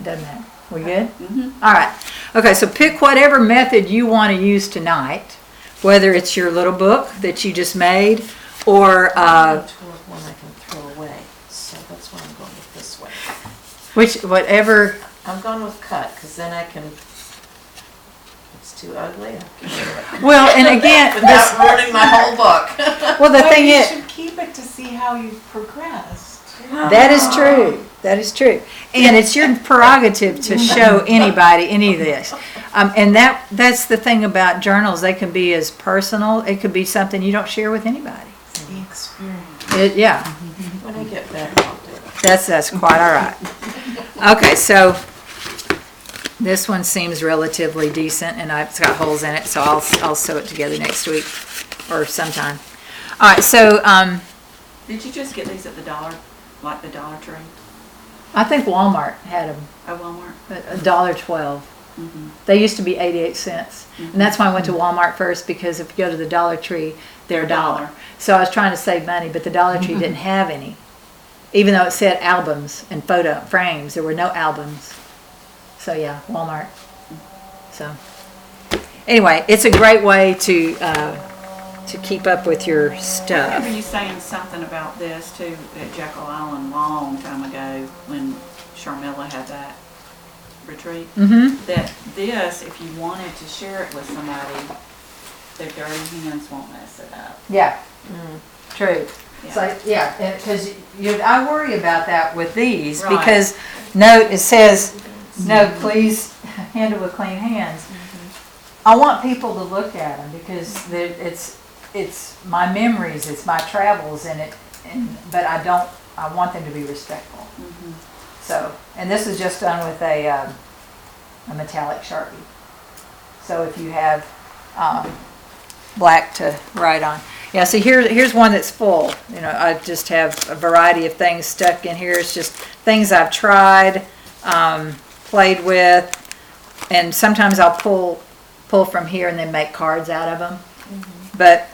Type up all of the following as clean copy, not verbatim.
Doesn't matter. We good? All right. Okay, so pick whatever method you want to use tonight, whether it's your little book that you just made, or one I can throw away. So that's why I'm going with this way. whatever. I'm going with cut because then I can. It's too ugly. I can do it. Well, and again, Without ruining my whole book. well, the thing you is, should keep it to see how you've progressed. that is true. That is true. And it's your prerogative to show anybody any of this. And that's the thing about journals. They can be as personal. It could be something you don't share with anybody. It's the experience. Yeah. When I get better, I'll do it. That's quite all right. Okay, so this one seems relatively decent, and it's got holes in it, so I'll sew it together next week or sometime. All right, so Did you just get these at the Dollar Tree? I think Walmart had them At Walmart? $1.12. They used to be 88 cents, and that's why I went to Walmart first, because if you go to the Dollar Tree, they're $1. So I was trying to save money, but the Dollar Tree didn't have any. Even though it said albums and photo frames, there were no albums. So yeah, Walmart. So anyway, it's a great way to keep up with your I stuff. remember you saying something about this too at Jekyll Island long time ago when Sharmilla had that retreat. That this, if you wanted to share it with somebody, their dirty hands won't mess it up. Yeah, true. Yeah. So yeah, because I worry about that with these, Right. because note it says, no, please handle with clean hands. I want people to look at them because it's my memories, it's my travels, but I want them to be respectful. So, and this is just done with a metallic Sharpie. So if you have black to write on. Yeah, see here's one that's full. You know, I just have a variety of things stuck in here. It's just things I've tried, played with, and sometimes I'll pull from here and then make cards out of them. But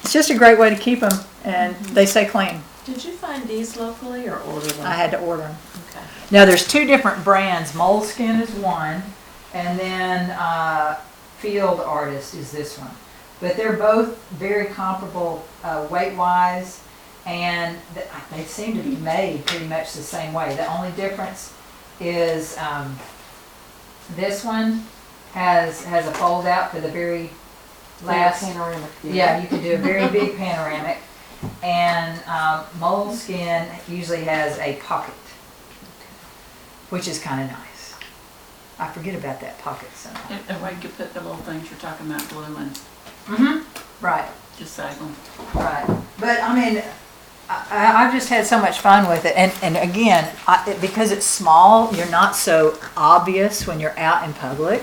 it's just a great way to keep them, and they stay clean. Did you find these locally or order them? I had to order them. Okay. Now there's two different brands. Moleskin is one, and then Field Artist is this one. But they're both very comparable weight-wise, and they seem to be made pretty much the same way. The only difference is this one has a fold-out for the very last. Panoramic view. Yeah, you can do a very big panoramic, and Moleskin usually has a pocket, which is kind of nice. I forget about that pocket sometimes. That way you could put the little things you're talking about gluing, Right, just save them. right. But I mean, I've just had so much fun with it, and again, because it's small, you're not so obvious when you're out in public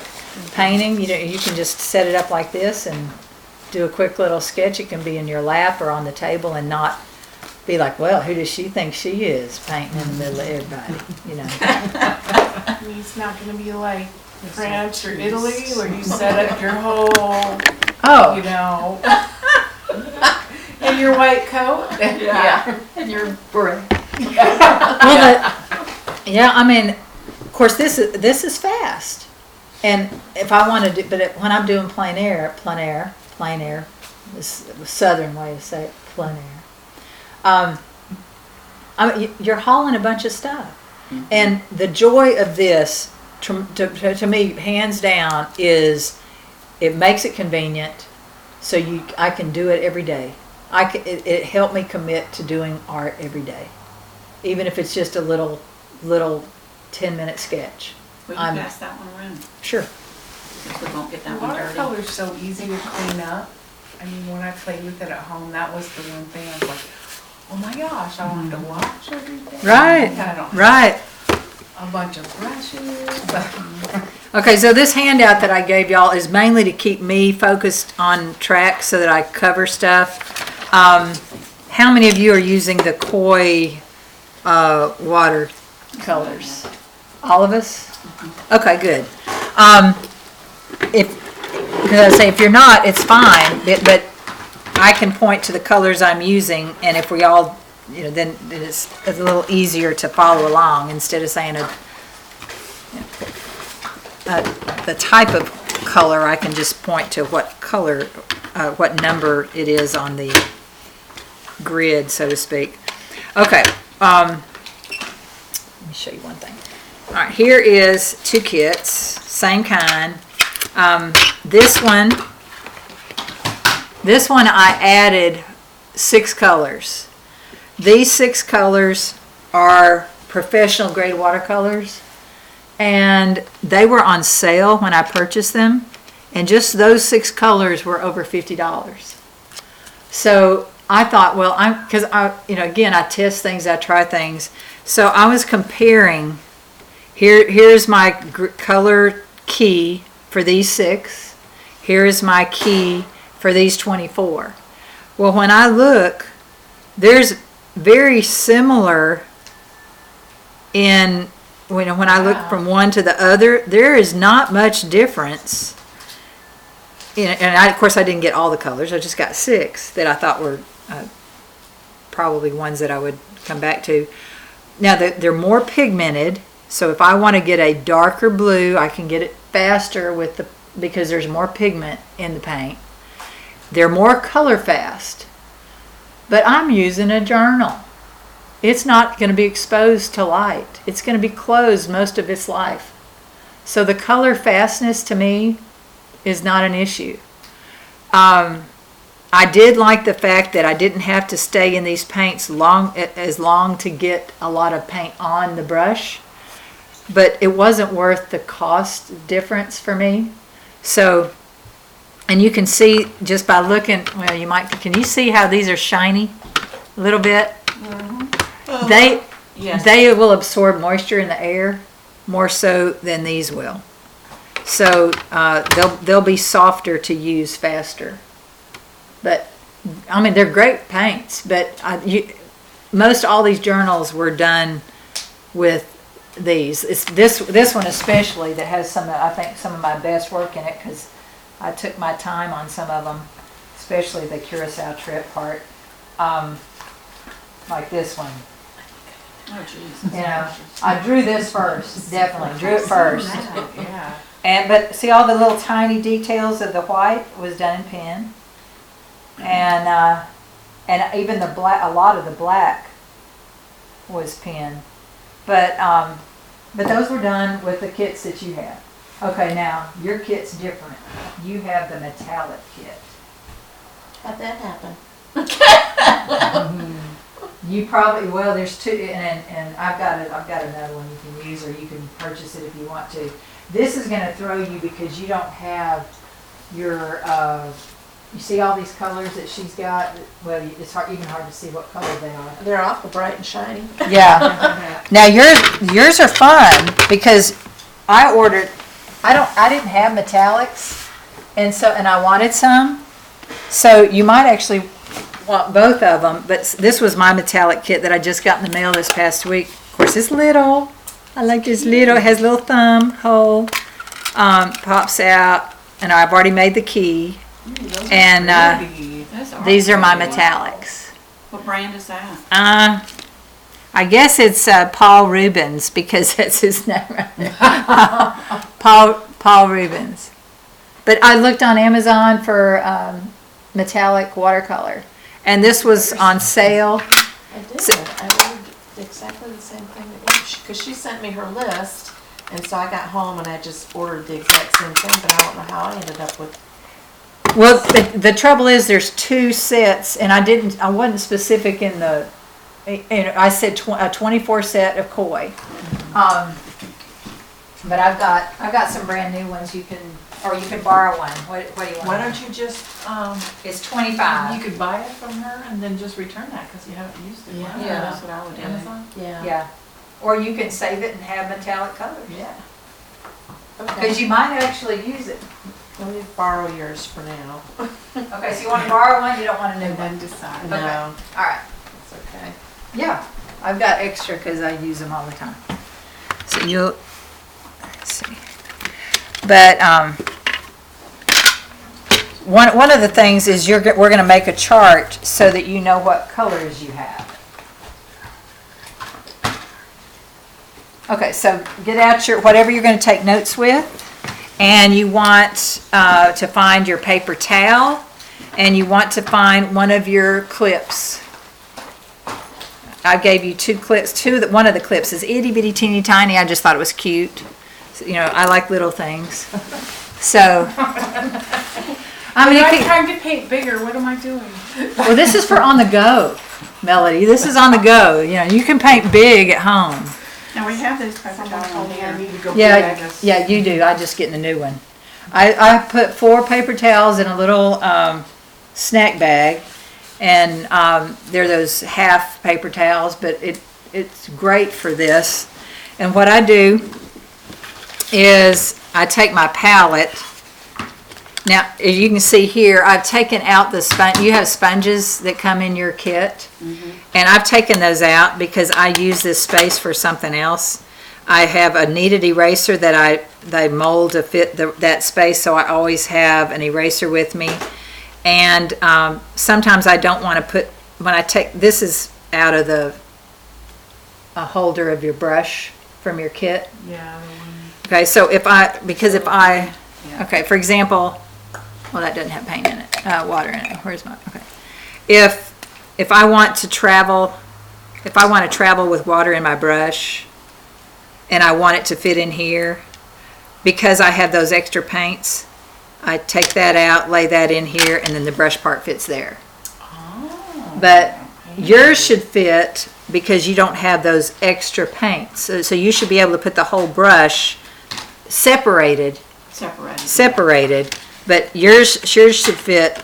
painting. You know, you can just set it up like this and do a quick little sketch. It can be in your lap or on the table, and not be like, well, who does she think she is, painting in the middle of everybody? You know. I mean, it's not going to be like France or Italy where you set up your whole, you know, in your white coat. Yeah. And your breath. Yeah, I mean, of course, this is fast, and if I want to do, but when I'm doing plein air, this is the southern way to say it, plein air. I mean, you're hauling a bunch of stuff, and the joy of this, to me, hands down, is it makes it convenient, so I can do it every day. It helped me commit to doing art every day, even if it's just a little 10-minute sketch. We can pass that one around. Sure. If we won't get that one dirty. Watercolor's so easy to clean up. I mean, when I played with it at home, that was the one thing I was like, oh my gosh, I don't have to wash everything. Right, I don't right. have a bunch of brushes. Okay, so this handout that I gave y'all is mainly to keep me focused on track so that I cover stuff. How many of you are using the Koi watercolors? All of us? Okay, good. Because I say if you're not, it's fine, but I can point to the colors I'm using, and if we all, then it's a little easier to follow along instead of saying the type of color, I can just point to what color, what number it is on the grid, so to speak. Okay, let me show you one thing. All right, here is 2 kits, same kind. This one I added 6 colors. These 6 colors are professional grade watercolors, and they were on sale when I purchased them, and just those 6 colors were over $50. So I thought, well, because again, I test things, I try things. So I was comparing, here's my color key for these 6. Here's my key for these 24. Well, when I look, there's very similar in, when I look from one to the other, there is not much difference. And of course, I didn't get all the colors. I just got 6 that I thought were probably ones that I would come back to. Now, they're more pigmented, so if I want to get a darker blue, I can get it faster because there's more pigment in the paint. They're more color fast, but I'm using a journal. It's not going to be exposed to light. It's going to be closed most of its life. So the color fastness to me is not an issue. I did like the fact that I didn't have to stay in these paints as long to get a lot of paint on the brush, but it wasn't worth the cost difference for me. So, and you can see just by looking, well, can you see how these are shiny a little bit? Mm-hmm. They will absorb moisture in the air more so than these will. So they'll be softer to use faster. But I mean, they're great paints. But most all these journals were done with these. It's this one especially that has I think some of my best work in it, because I took my time on some of them, especially the Curacao trip part. Like this one. Oh, jeez. I drew this first. Definitely drew it first. Yeah. But see, all the little tiny details of the white was done in pen, and even the black. A lot of the black was pen, but those were done with the kits that you have. Okay, now your kit's different. You have the metallic kit. How'd that happen? You probably, well, there's 2, and I've got another one you can use, or you can purchase it if you want to. This is going to throw you because you don't have your, you see all these colors that she's got? Well, it's even hard to see what color they are. They're awful bright and shiny. Yeah. Now yours are fun because I didn't have metallics, and I wanted some. So you might actually want both of them, but this was my metallic kit that I just got in the mail this past week. Of course, it's little. I like this little. It has a little thumb hole. Pops out, and I've already made the key. And these are my metallics. What brand is that? I guess it's Paul Rubens, because that's his name right there. Paul Rubens. But I looked on Amazon for metallic watercolor, and this was on sale. I did. I ordered exactly the same thing because she sent me her list, and so I got home and I just ordered the exact same thing, but I don't know how I ended up with. Well, the trouble is there's 2 sets, and I wasn't specific in the. I said a 24 set of koi, but I've got some brand new ones you can borrow one. What do you want? Why don't you just, It's $25. you could buy it from her and then just return that because you haven't used it. Yeah. Yeah, that's what I would do. Amazon? Yeah. Yeah, or you can save it and have metallic colors. Yeah. Okay. Because you might actually use it. Let me borrow yours for now. Okay, so you want to borrow one? You don't want a new And one? then decide. No, All right. it's okay. Yeah, I've got extra because I use them all the time. So let's see. But one of the things is we're going to make a chart so that you know what colors you have. Okay, so get out whatever you're going to take notes with. and you want to find your paper towel, and you want to find one of your clips. I gave you 2 clips. One of the clips is itty bitty teeny tiny. I just thought it was cute. So, you know, I like little things. So, I mean, I'm trying to paint bigger. What am I doing? well, this is for on the go, Melody. This is on the go. You know, you can paint big at home. Now we have these paper Someone towels told on me I here. need to go Yeah, get this. yeah, you do. I just getting a new one. I put 4 paper towels in a little snack bag, and they're those half paper towels, but it's great for this. And what I do is I take my palette. Now, as you can see here, I've taken out the sponge. You have sponges that come in your kit, and I've taken those out because I use this space for something else. I have a kneaded eraser that they mold to fit that space, so I always have an eraser with me. And sometimes I don't want to put, when I take, this is out of a holder of your brush from your kit. Yeah. the one- Okay, so okay, for example, well, that doesn't have paint in it, water in it. Where's my, okay. If I want to travel with water in my brush, and I want it to fit in here, because I have those extra paints, I take that out, lay that in here, and then the brush part fits there. Oh. But yours should fit because you don't have those extra paints. So you should be able to put the whole brush separated, but yours should fit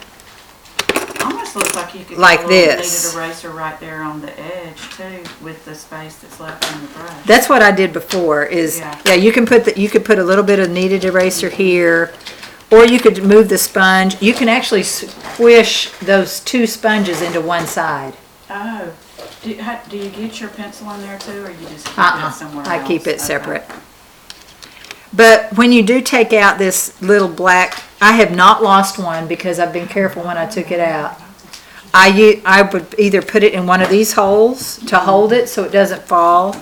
Almost looks like you could like get a little this. kneaded eraser right there on the edge too, with the space that's left in the brush. That's what I did before is, Yeah. you can put a little bit of kneaded eraser here, or you could move the sponge. You can actually squish those 2 sponges into one side. Oh, do you get your pencil in there too, or you just keep it somewhere else? I keep it Okay. separate. But when you do take out this little black, I have not lost one because I've been careful when I took it out. I would either put it in one of these holes to hold it so it doesn't fall,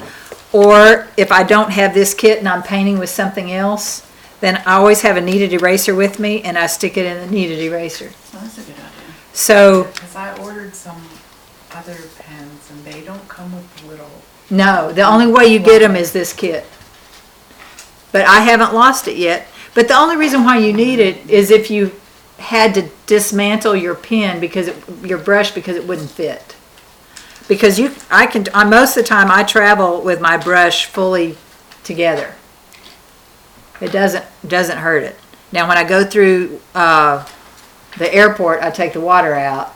or if I don't have this kit and I'm painting with something else, then I always have a kneaded eraser with me and I stick it in the kneaded eraser. Well, that's a good idea. So, Because I ordered some other pens and they don't come with the little. no, the only way you get them is this kit. But I haven't lost it yet. But the only reason why you need it is if you had to dismantle your pen your brush because it wouldn't fit. Because most of the time I travel with my brush fully together. It doesn't hurt it. Now when I go through the airport, I take the water out,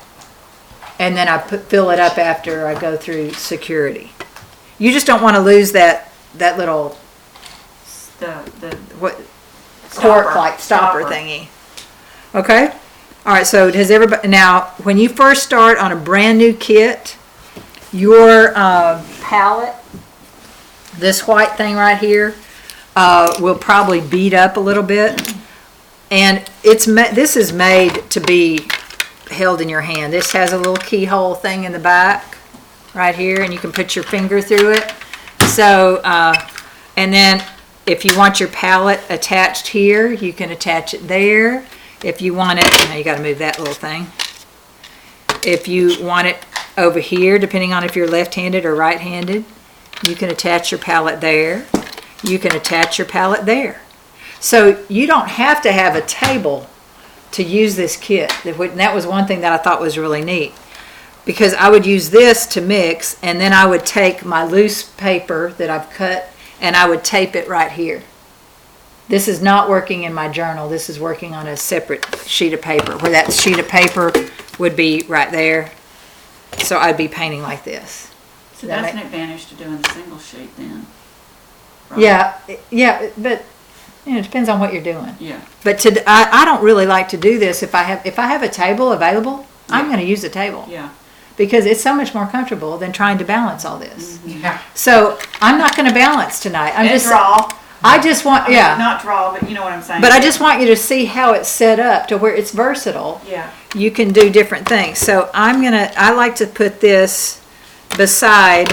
and then I fill it up after I go through security. You just don't want to lose that little what cork like stopper thingy. Okay? All right, so does everybody, now when you first start on a brand new kit, your palette, this white thing right here, will probably beat up a little bit. And this is made to be held in your hand. This has a little keyhole thing in the back right here, and you can put your finger through it. So, and then if you want your palette attached here, you can attach it there. If you want it, now you got to move that little thing. If you want it over here, depending on if you're left-handed or right-handed, you can attach your palette there. You can attach your palette there. So you don't have to have a table to use this kit. And that was one thing that I thought was really neat. Because I would use this to mix, and then I would take my loose paper that I've cut, and I would tape it right here. This is not working in my journal. This is working on a separate sheet of paper, where that sheet of paper would be right there. So I'd be painting like this. So that's an advantage to doing the single sheet then. Right? Yeah, but it depends on what you're doing. Yeah. But I don't really like to do this if I have a table available. I'm going to use the table. Yeah. Because it's so much more comfortable than trying to balance all this. Yeah. So I'm not going to balance tonight. Draw. I just want, I mean, not draw, but you know what I'm saying. But I just want you to see how it's set up to where it's versatile. Yeah. You can do different things. So I like to put this beside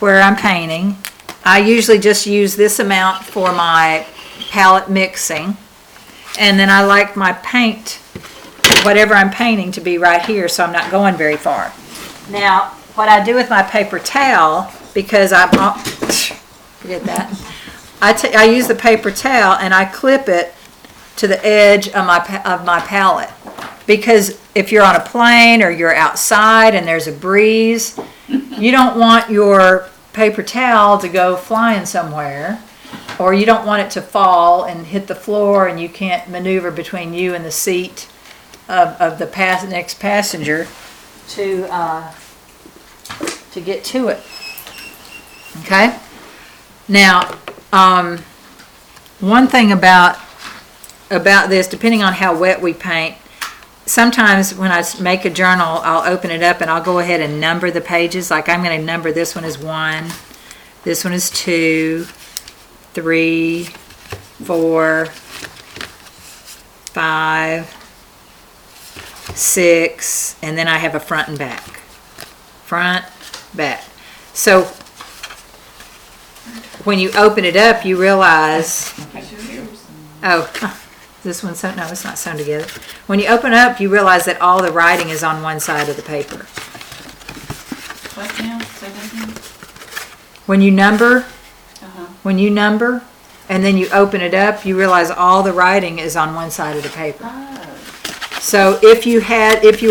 where I'm painting. I usually just use this amount for my palette mixing. And then I like my paint, whatever I'm painting, to be right here, so I'm not going very far. Now, what I do with my paper towel, because forget that. I use the paper towel and I clip it to the edge of my palette. Because if you're on a plane or you're outside and there's a breeze, you don't want your paper towel to go flying somewhere, or you don't want it to fall and hit the floor and you can't maneuver between you and the seat of the next passenger to get to it. Okay? Now, one thing about this, depending on how wet we paint, sometimes when I make a journal, I'll open it up and I'll go ahead and number the pages. Like I'm going to number this one as 1, this one is 2, 3, 4, 5, 6, and then I have a front and back. Front, back. So when you open it up, you realize, oh, this one's sewn, no, it's not sewn together. When you open up, you realize that all the writing is on one side of the paper. What now? Say that again? When you number, and then you open it up, you realize all the writing is on one side of the paper. Oh. So if you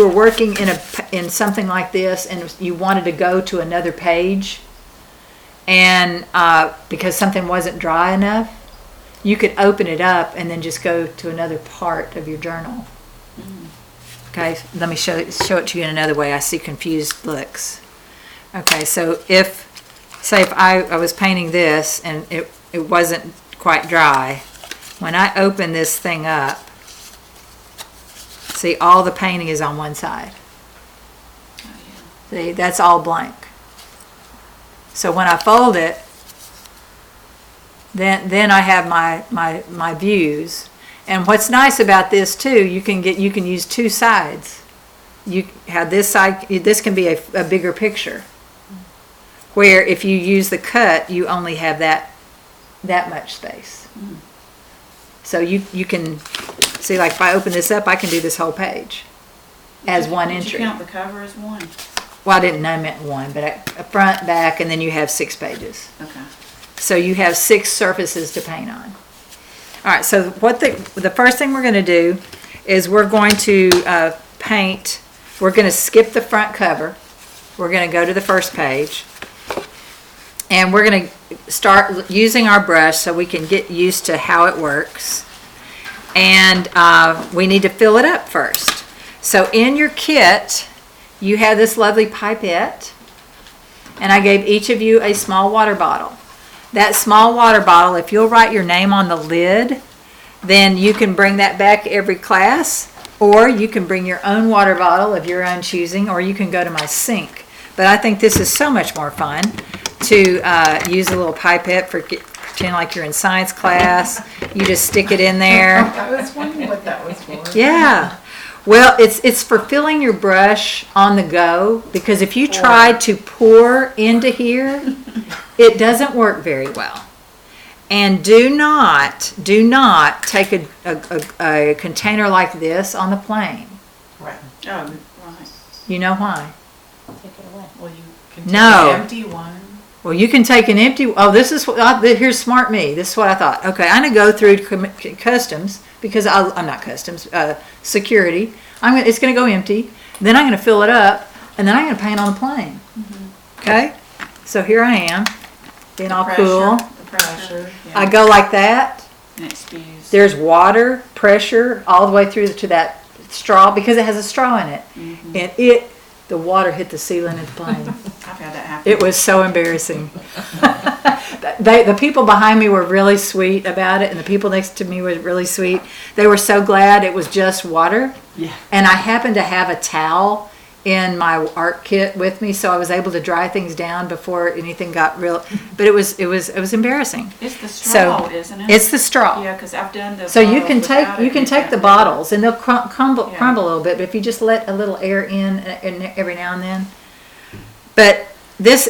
were working in something like this and you wanted to go to another page, and because something wasn't dry enough, you could open it up and then just go to another part of your journal. Okay, let me show it to you in another way. I see confused looks. Okay, so if I was painting this and it wasn't quite dry, when I open this thing up, see, all the painting is on one side. See, that's all blank. So when I fold it, then I have my views. And what's nice about this too, you can use two sides. You have this side. This can be a bigger picture. Where if you use the cut, you only have that much space. So you can see, like if I open this up, I can do this whole page as one entry. Did you count the cover as 1? Well, I didn't know I meant 1, but a front, back, and then you have 6 pages. Okay. So you have 6 surfaces to paint on. All right, so what the first thing we're going to do is we're going to paint. We're going to skip the front cover. We're going to go to the first page. And we're going to start using our brush so we can get used to how it works. And we need to fill it up first. So in your kit, you have this lovely pipette. And I gave each of you a small water bottle. That small water bottle, if you'll write your name on the lid, then you can bring that back every class. Or you can bring your own water bottle of your own choosing, or you can go to my sink. But I think this is so much more fun to use a little pipette pretend like you're in science class. You just stick it in there. I was wondering what that was for. Yeah. Well, it's for filling your brush on the go, because if you try to pour into here, it doesn't work very well. And do not take a container like this on the plane. Right. Oh, right. You know why? Take it away. Well, you can take No. an empty one. Well, you can take an empty. Oh, this is what. Here's smart me. This is what I thought. Okay, I'm gonna go through customs because I'm not customs. Security. It's gonna go empty. Then I'm gonna fill it up, and then I'm gonna paint on the plane. Okay. So here I am, being all cool. The pressure. Yeah. I go like that. And it spews. There's water pressure all the way through to that straw because it has a straw in it, and the water hit the ceiling of the plane. I've had that happen. It was so embarrassing. The people behind me were really sweet about it, and the people next to me were really sweet. They were so glad it was just water. Yeah. And I happened to have a towel in my art kit with me, so I was able to dry things down before anything got real. But it was embarrassing. It's the straw, isn't it? It's the straw. Yeah, because I've done the. So you can take the bottle. bottles, and they'll crumble a little bit. But if you just let a little air in every now and then. But this,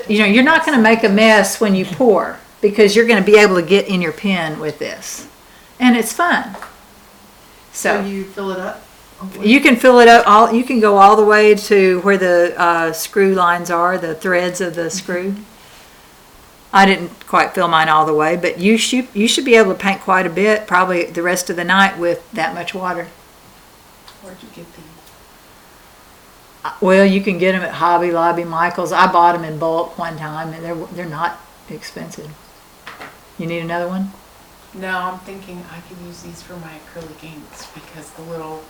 you're not going to make a mess when you pour, because you're going to be able to get in your pen with this, and it's fun. So you fill it up? You can fill it up, you can go all the way to where the screw lines are, the threads of the screw. I didn't quite fill mine all the way, but you should be able to paint quite a bit, probably the rest of the night with that much water. Where'd you get these? Well, you can get them at Hobby Lobby, Michael's. I bought them in bulk one time, and they're not expensive. You need another one? No, I'm thinking I could use these for my acrylic inks because the little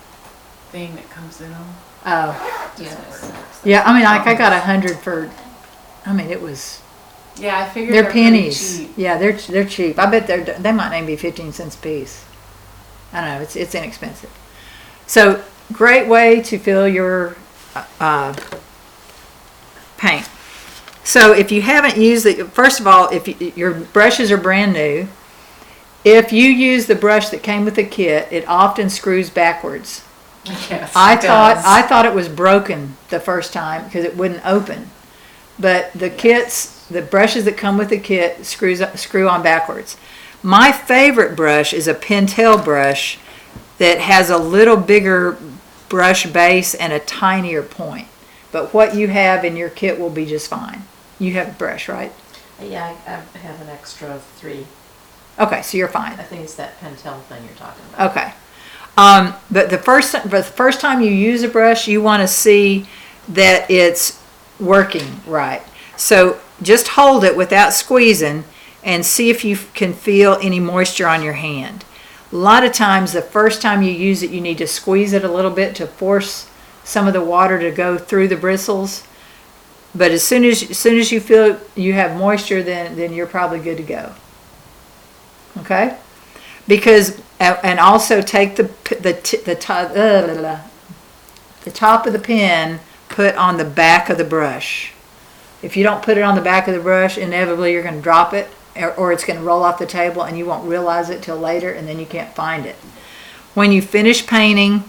thing that comes in them Oh, doesn't work. yeah. I mean, like I got 100 for. I mean, it was. Yeah, I figured They're pretty pennies. cheap. Yeah, they're cheap. I bet they might even be 15 cents a piece. I don't know. It's inexpensive. So great way to fill your paint. So if you haven't used it, first of all, if your brushes are brand new, if you use the brush that came with the kit, it often screws backwards. Yes, I it does. thought it was broken the first time because it wouldn't open. But the the brushes that come with the kit screw on backwards. My favorite brush is a Pentel brush that has a little bigger brush base and a tinier point. But what you have in your kit will be just fine. You have a brush, right? Yeah, I have an extra 3. Okay, so you're fine. I think it's that Pentel thing you're talking about. Okay. But the first time you use a brush, you want to see that it's working right. So just hold it without squeezing and see if you can feel any moisture on your hand. A lot of times, the first time you use it, you need to squeeze it a little bit to force some of the water to go through the bristles. But as soon as you feel you have moisture, then you're probably good to go. Okay? Because and also take the top of the pen, put on the back of the brush. If you don't put it on the back of the brush, inevitably you're going to drop it, or it's going to roll off the table and you won't realize it till later, and then you can't find it. When you finish painting,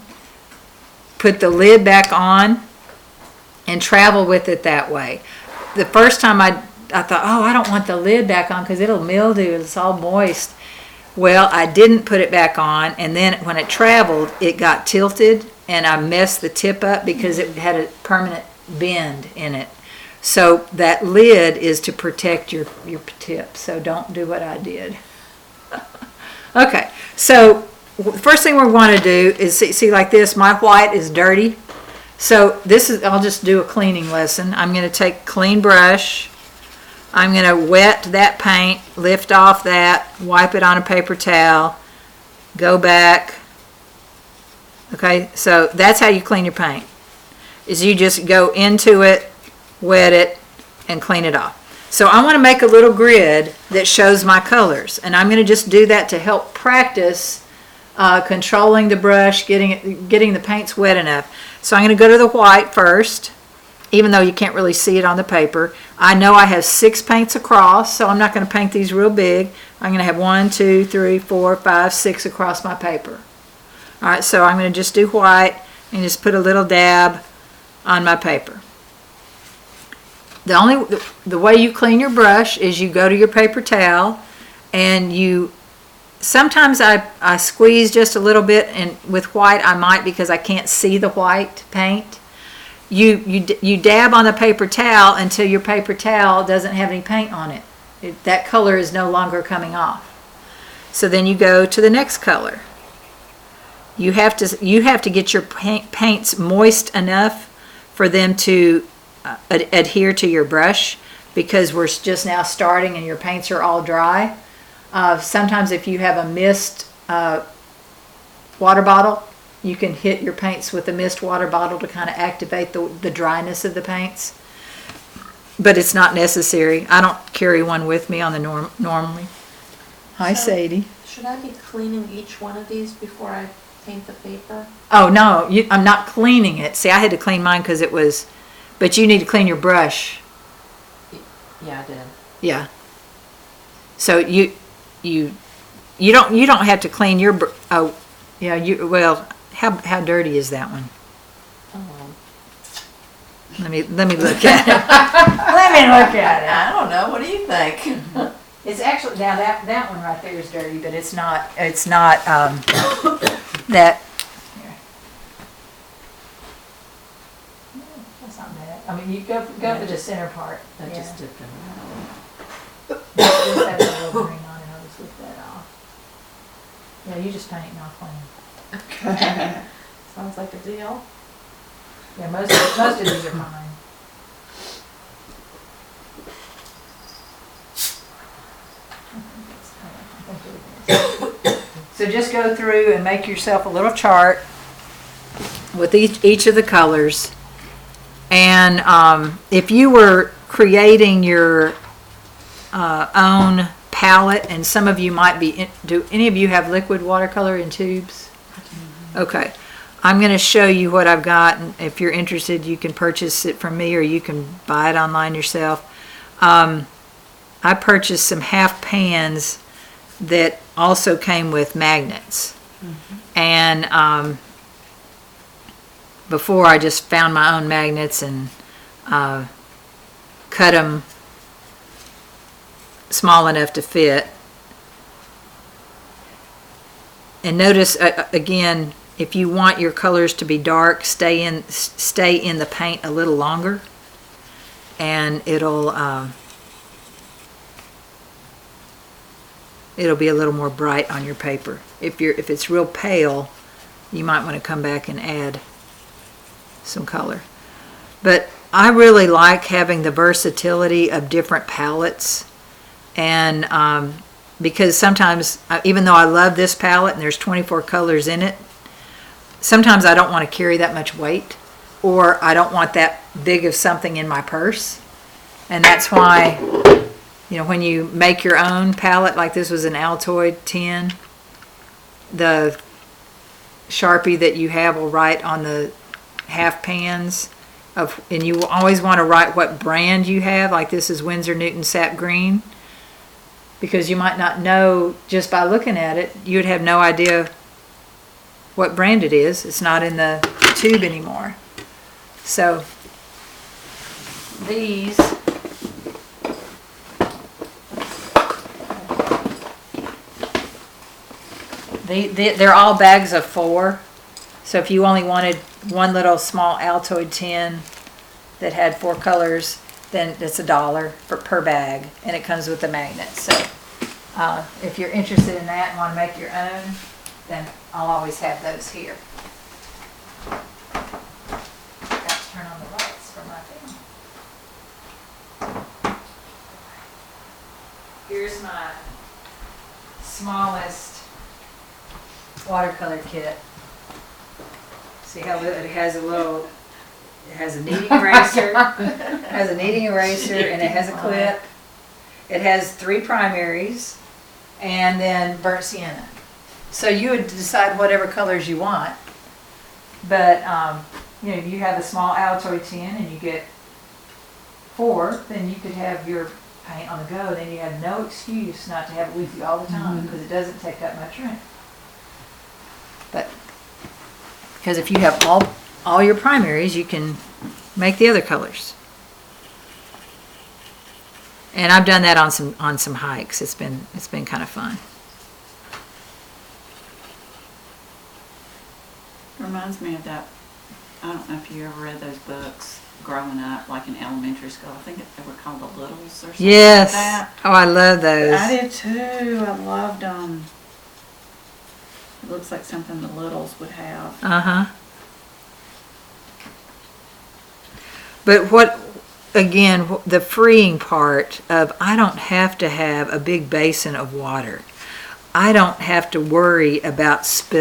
put the lid back on and travel with it that way. The first time I thought, oh, I don't want the lid back on because it'll mildew, it's all moist. Well, I didn't put it back on, and then when it traveled, it got tilted, and I messed the tip up because it had a permanent bend in it. So that lid is to protect your tip, so don't do what I did. Okay, so the first thing we want to do is see like this, my white is dirty. So I'll just do a cleaning lesson. I'm going to take a clean brush. I'm going to wet that paint, lift off that, wipe it on a paper towel, go back. Okay, so that's how you clean your paint, is you just go into it, wet it, and clean it off. So I want to make a little grid that shows my colors, and I'm going to just do that to help practice controlling the brush, getting the paints wet enough. So I'm going to go to the white first, even though you can't really see it on the paper. I know I have 6 paints across, so I'm not going to paint these real big. I'm going to have 1, 2, 3, 4, 5, 6 across my paper. All right, so I'm going to just do white and just put a little dab on my paper. The way you clean your brush is you go to your paper towel and sometimes I squeeze just a little bit, and with white I might because I can't see the white paint. You dab on the paper towel until your paper towel doesn't have any paint on it. That color is no longer coming off. So then you go to the next color. You have to get your paints moist enough for them to adhere to your brush, because we're just now starting and your paints are all dry. Sometimes if you have a mist water bottle, you can hit your paints with a mist water bottle to kind of activate the dryness of the paints. But it's not necessary. I don't carry one with me on the normally. Hi, Sadie. Should I be cleaning each one of these before I paint the paper? Oh, no, I'm not cleaning it. See, I had to clean mine because it was, but you need to clean your brush. Yeah, I did. Yeah. So you don't have to clean your, oh, yeah, well, how dirty is that one? Let me look at it. Let me look at it. I don't know. What do you think? It's actually, now that one right there is dirty, but it's not that, here. That's not bad. I mean, you go for the center part. I Yeah. just dipped in This has a little green on it, I'll just lift that off. Yeah, you just paint and I'll clean. that. Sounds like a deal. Yeah, most of these are fine. So just go through and make yourself a little chart with each of the colors. And if you were creating your own palette, and some of you might be, do any of you have liquid watercolor in tubes? Okay. I'm going to show you what I've got, and if you're interested, you can purchase it from me or you can buy it online yourself. I purchased some half pans that also came with magnets. And before I just found my own magnets and cut them small enough to fit. And notice again, if you want your colors to be dark, stay in the paint a little longer, and it'll be a little more bright on your paper. If it's real pale, you might want to come back and add some color. But I really like having the versatility of different palettes, and because sometimes, even though I love this palette and there's 24 colors in it, sometimes I don't want to carry that much weight, or I don't want that big of something in my purse. And that's why, you know, when you make your own palette, like this was an Altoid 10, the Sharpie that you have will write on the half pans and you will always want to write what brand you have. Like this is Winsor Newton Sap Green, because you might not know just by looking at it. You'd have no idea what brand it is. It's not in the tube anymore. So these they're all bags of 4. So if you only wanted one little small Altoid tin that had 4 colors, then it's $1 per bag, and it comes with a magnet. So if you're interested in that and want to make your own, then I'll always have those here. Got to turn on the lights for my thing. Here's my smallest watercolor kit. See how it has it has a kneading eraser, and it has a clip. It has 3 primaries and then burnt sienna. So you would decide whatever colors you want. But you know, if you have a small Altoid tin and you get 4, then you could have your paint on the go. Then you have no excuse not to have it with you all the time, because it doesn't take up much room. But because if you have all your primaries, you can make the other colors. And I've done that on some hikes. It's been kind of fun. Reminds me of that. I don't know if you ever read those books growing up, like in elementary school. I think they were called The Littles or something Yes. like that. Oh, I love those. I did too. I loved them. It looks like something the Littles would have. But again, the freeing part of, I don't have to have a big basin of water. I don't have to worry about spill.